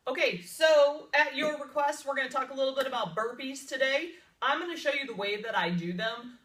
Okay, so at your request, we're going to talk a little bit about burpees today. I'm going to show you the way that I do them.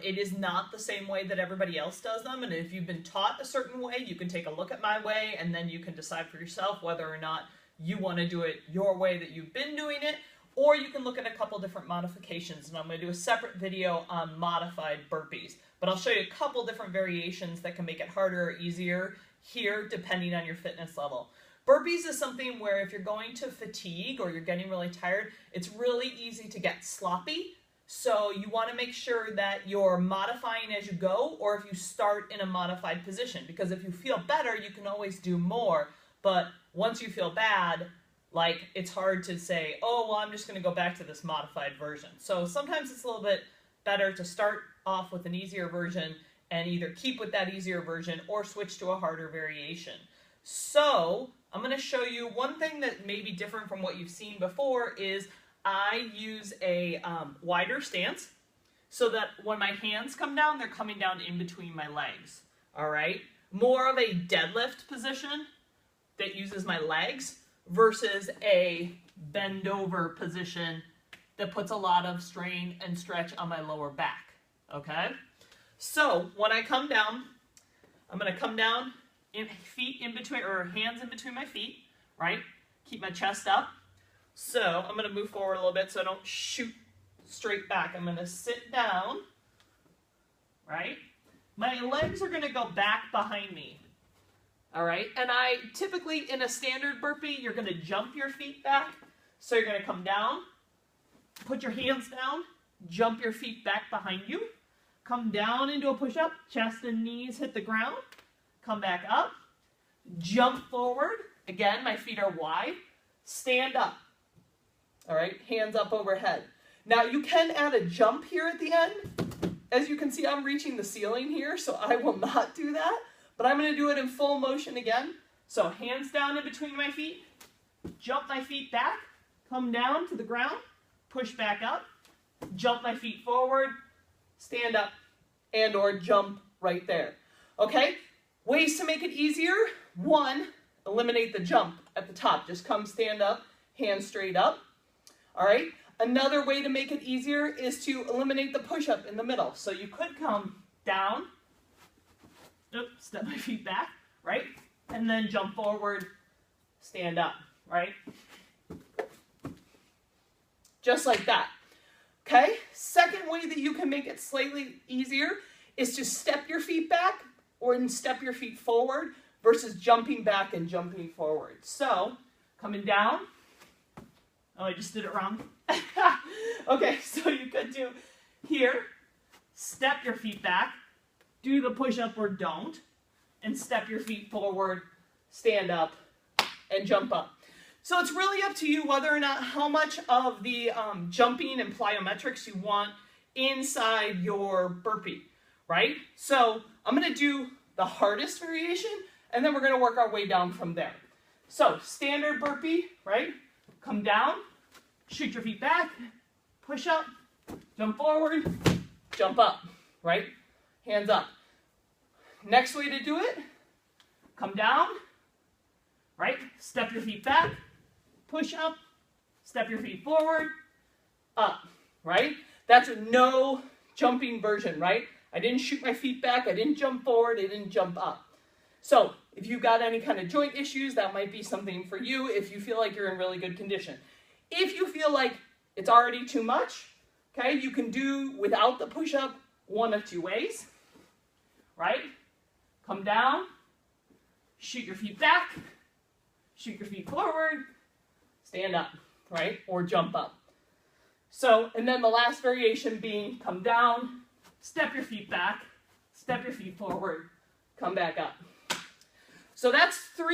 It is not the same way that everybody else does them, and if you've been taught a certain way, you can take a look at my way, and then you can decide for yourself whether or not you want to do it your way that you've been doing it, or you can look at a couple different modifications, and I'm going to do a separate video on modified burpees. But I'll show you a couple different variations that can make it harder or easier here, depending on your fitness level. Burpees is something where if you're going to fatigue or you're getting really tired, it's really easy to get sloppy. So you want to make sure that you're modifying as you go, or if you start in a modified position. Because if you feel better, you can always do more. But once you feel bad, like, it's hard to say, oh, well, I'm just going to go back to this modified version. So sometimes it's a little bit better to start off with an easier version and either keep with that easier version or switch to a harder variation. So I'm going to show you one thing that may be different from what you've seen before is I use a wider stance so that when my hands come down, they're coming down in between my legs. All right? More of a deadlift position that uses my legs versus a bend over position that puts a lot of strain and stretch on my lower back. Okay? So when I come down, I'm going to come down feet in between, or hands in between my feet, right? Keep my chest up. So I'm going to move forward a little bit so I don't shoot straight back. I'm going to sit down, right? My legs are going to go back behind me, all right? And I typically, in a standard burpee, you're going to jump your feet back. So you're going to come down, put your hands down, jump your feet back behind you, come down into a push-up, chest and knees hit the ground, come back up, jump forward. Again, my feet are wide. Stand up. All right, hands up overhead. Now, you can add a jump here at the end. As you can see, I'm reaching the ceiling here, so I will not do that. But I'm going to do it in full motion again. So hands down in between my feet, jump my feet back, come down to the ground, push back up, jump my feet forward, stand up, and or jump right there. Okay? Ways to make it easier. One, eliminate the jump at the top. Just come stand up, hands straight up. All right? Another way to make it easier is to eliminate the push-up in the middle. So you could come down, step my feet back, right? And then jump forward, stand up, right? Just like that. Okay? Second way that you can make it slightly easier is to step your feet back or step your feet forward versus jumping back and jumping forward. So, coming down. Oh, I just did it wrong. Okay, so you could do here, step your feet back, do the push-up or don't, and step your feet forward, stand up, and jump up. So it's really up to you whether or not how much of the jumping and plyometrics you want inside your burpee, right? So I'm going to do the hardest variation, and then we're going to work our way down from there. So standard burpee, right? Come down, shoot your feet back, push up, jump forward, jump up, right? Hands up. Next way to do it, come down, right? Step your feet back, push up, step your feet forward, up, right? That's a no jumping version, right? I didn't shoot my feet back, I didn't jump forward, I didn't jump up. So if you've got any kind of joint issues, that might be something for you if you feel like you're in really good condition. If you feel like it's already too much, okay, you can do without the push-up one of two ways, right? Come down, shoot your feet back, shoot your feet forward, stand up, right? Or jump up. So, and then the last variation being come down, step your feet back, step your feet forward, come back up. So that's four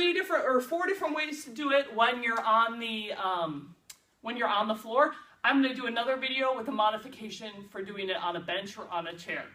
different ways to do it when you're on the floor. I'm going to do another video with a modification for doing it on a bench or on a chair.